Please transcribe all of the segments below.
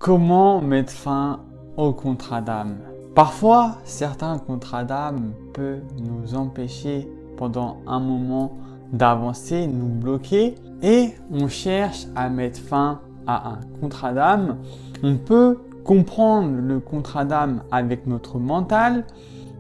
Comment mettre fin aux contrats d'âme? Parfois, certains contrats d'âme peuvent nous empêcher pendant un moment d'avancer, nous bloquer et on cherche à mettre fin à un contrat d'âme. On peut comprendre le contrat d'âme avec notre mental,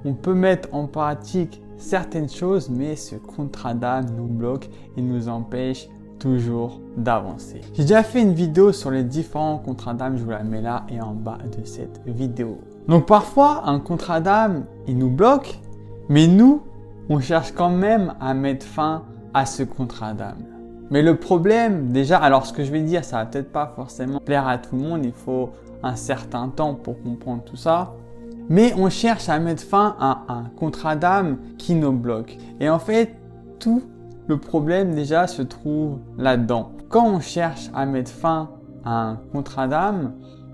on peut mettre en pratique certaines choses, mais ce contrat d'âme nous bloque et nous empêche toujours d'avancer. J'ai déjà fait une vidéo sur les différents contrats d'âme, je vous la mets là et en bas de cette vidéo. Donc parfois, un contrat d'âme, il nous bloque, mais nous, on cherche quand même à mettre fin à ce contrat d'âme. Mais le problème, déjà, alors ce que je vais dire, ça va peut-être pas forcément plaire à tout le monde, il faut un certain temps pour comprendre tout ça. Mais on cherche à mettre fin à un contrat d'âme qui nous bloque. Et en fait, tout le problème déjà se trouve là-dedans. Quand on cherche à mettre fin à un contrat d'âme,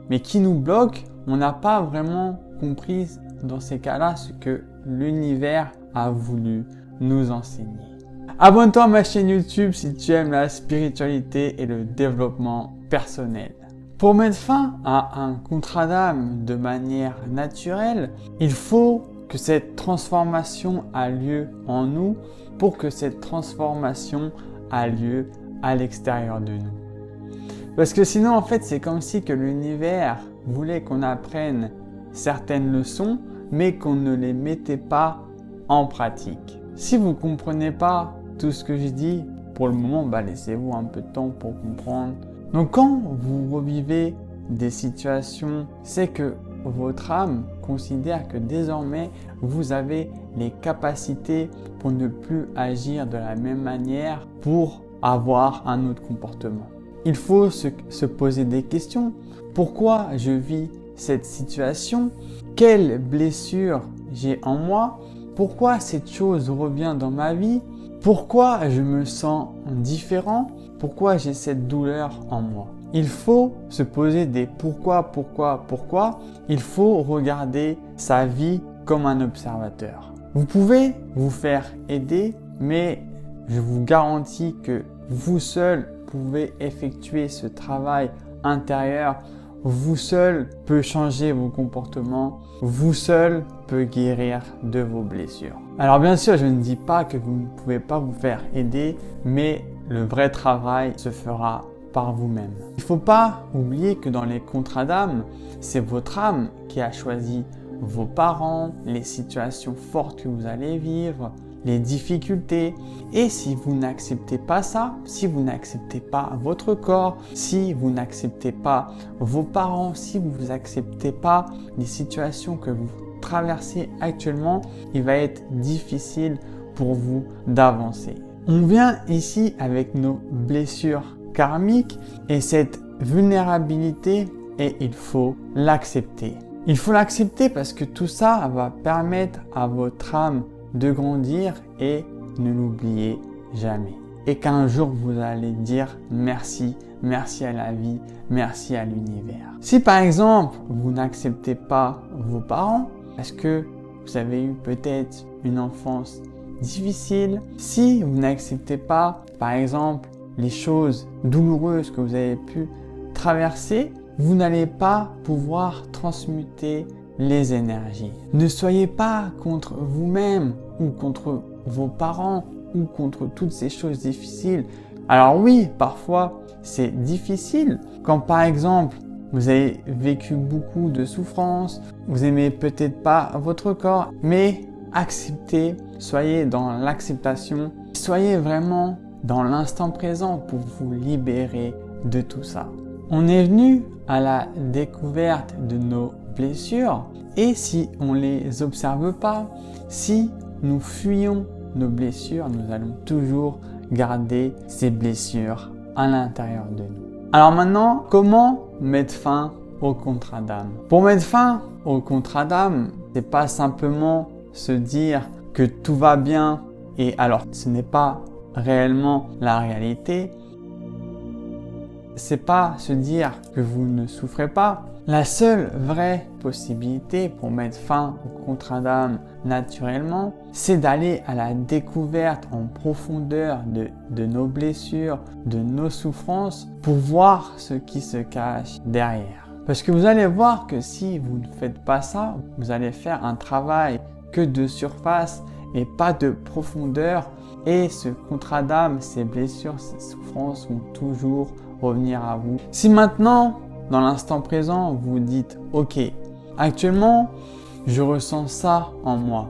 mais qui nous bloque, on n'a pas vraiment compris dans ces cas-là ce que l'univers a voulu nous enseigner. Abonne-toi à ma chaîne YouTube si tu aimes la spiritualité et le développement personnel. Pour mettre fin à un contrat d'âme de manière naturelle, il faut que cette transformation a lieu en nous pour que cette transformation a lieu à l'extérieur de nous. Parce que sinon, en fait, c'est comme si que l'univers voulait qu'on apprenne certaines leçons, mais qu'on ne les mettait pas en pratique. Si vous ne comprenez pas tout ce que je dis, pour le moment, laissez-vous un peu de temps pour comprendre. Donc quand vous revivez des situations, c'est que votre âme considère que désormais vous avez les capacités pour ne plus agir de la même manière pour avoir un autre comportement. Il faut se poser des questions. Pourquoi je vis cette situation? Quelle blessure j'ai en moi? Pourquoi cette chose revient dans ma vie? Pourquoi je me sens différent? Pourquoi j'ai cette douleur en moi? Il faut se poser des pourquoi. Il faut regarder sa vie comme un observateur. Vous pouvez vous faire aider, mais je vous garantis que vous seul pouvez effectuer ce travail intérieur. Vous seul peut changer vos comportements. Vous seul peut guérir de vos blessures. Alors bien sûr, je ne dis pas que vous ne pouvez pas vous faire aider, mais le vrai travail se fera par vous-même. Il ne faut pas oublier que dans les contrats d'âme, c'est votre âme qui a choisi vos parents, les situations fortes que vous allez vivre, les difficultés. Et si vous n'acceptez pas ça, si vous n'acceptez pas votre corps, si vous n'acceptez pas vos parents, si vous n'acceptez pas les situations que vous traversez actuellement, il va être difficile pour vous d'avancer. On vient ici avec nos blessures karmiques et cette vulnérabilité, et il faut l'accepter. Il faut l'accepter parce que tout ça va permettre à votre âme de grandir et ne l'oubliez jamais. Et qu'un jour vous allez dire merci, merci à la vie, merci à l'univers. Si par exemple vous n'acceptez pas vos parents parce que vous avez eu peut-être une enfance difficile, si vous n'acceptez pas par exemple les choses douloureuses que vous avez pu traverser, vous n'allez pas pouvoir transmuter les énergies. Ne soyez pas contre vous-même ou contre vos parents ou contre toutes ces choses difficiles. Alors oui, parfois c'est difficile quand par exemple vous avez vécu beaucoup de souffrances, vous aimez peut-être pas votre corps, mais acceptez, soyez dans l'acceptation, soyez vraiment dans l'instant présent pour vous libérer de tout ça. On est venu à la découverte de nos blessures et si on ne les observe pas, si nous fuyons nos blessures, nous allons toujours garder ces blessures à l'intérieur de nous. Alors maintenant, comment mettre fin au contrat d'âme? Pour mettre fin au contrat d'âme, c'est pas simplement se dire que tout va bien et alors ce n'est pas réellement la réalité. C'est pas se dire que vous ne souffrez pas. La seule vraie possibilité pour mettre fin au contrat d'âme naturellement, c'est d'aller à la découverte en profondeur de nos blessures, de nos souffrances, pour voir ce qui se cache derrière. Parce que vous allez voir que si vous ne faites pas ça, vous allez faire un travail que de surface et pas de profondeur. Et ce contrat d'âme, ces blessures, ces souffrances vont toujours revenir à vous. Si maintenant, dans l'instant présent, vous dites « Ok, actuellement, je ressens ça en moi.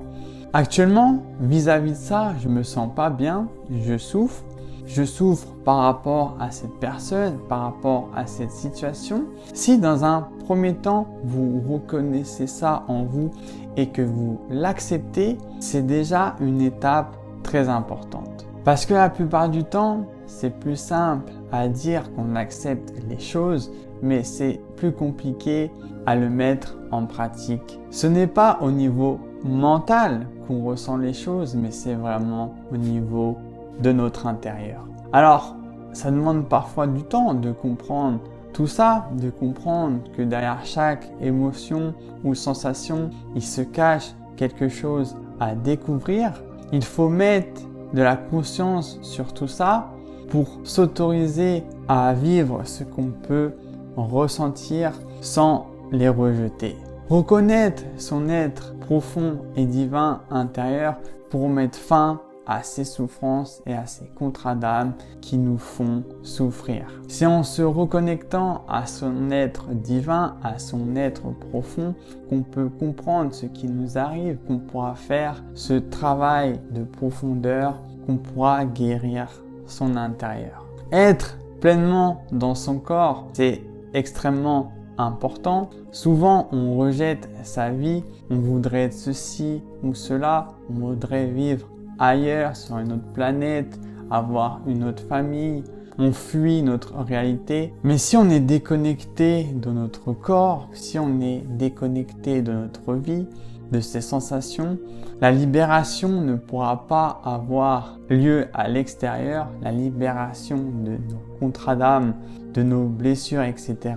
Actuellement, vis-à-vis de ça, je me sens pas bien, je souffre. Je souffre par rapport à cette personne, par rapport à cette situation. » Si dans un premier temps, vous reconnaissez ça en vous et que vous l'acceptez, c'est déjà une étape très importante. Parce que la plupart du temps, c'est plus simple à dire qu'on accepte les choses, mais c'est plus compliqué à le mettre en pratique. Ce n'est pas au niveau mental qu'on ressent les choses, mais c'est vraiment au niveau de notre intérieur. Alors, ça demande parfois du temps de comprendre tout ça, de comprendre que derrière chaque émotion ou sensation, il se cache quelque chose à découvrir. Il faut mettre de la conscience sur tout ça pour s'autoriser à vivre ce qu'on peut ressentir sans les rejeter. Reconnaître son être profond et divin intérieur pour mettre fin à ces souffrances et à ces contrats d'âme qui nous font souffrir. C'est en se reconnectant à son être divin, à son être profond, qu'on peut comprendre ce qui nous arrive, qu'on pourra faire ce travail de profondeur, qu'on pourra guérir son intérieur. Être pleinement dans son corps, c'est extrêmement important. Souvent, on rejette sa vie, on voudrait être ceci ou cela, on voudrait vivre ailleurs, sur une autre planète, avoir une autre famille. On fuit notre réalité. Mais si on est déconnecté de notre corps, si on est déconnecté de notre vie, de ses sensations, la libération ne pourra pas avoir lieu à l'extérieur. La libération de nos contrats d'âme, de nos blessures, etc.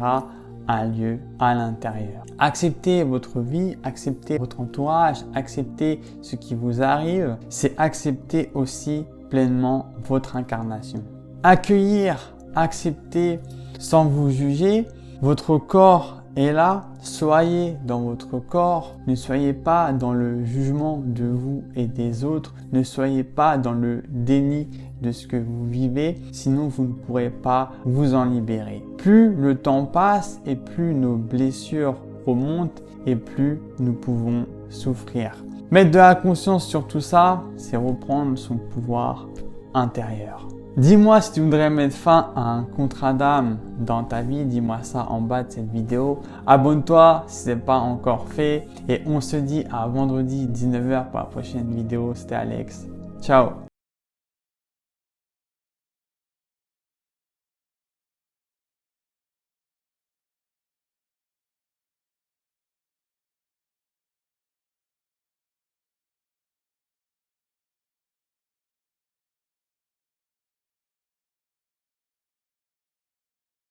a lieu à l'intérieur. Accepter votre vie, accepter votre entourage, accepter ce qui vous arrive, c'est accepter aussi pleinement votre incarnation. Accueillir, accepter sans vous juger, votre corps est là, soyez dans votre corps, ne soyez pas dans le jugement de vous et des autres, ne soyez pas dans le déni de ce que vous vivez, sinon vous ne pourrez pas vous en libérer. Plus le temps passe et plus nos blessures remontent et plus nous pouvons souffrir. Mettre de la conscience sur tout ça, c'est reprendre son pouvoir intérieur. Dis-moi si tu voudrais mettre fin à un contrat d'âme dans ta vie, dis-moi ça en bas de cette vidéo. Abonne-toi si ce n'est pas encore fait et on se dit à vendredi 19h pour la prochaine vidéo. C'était Alex. Ciao!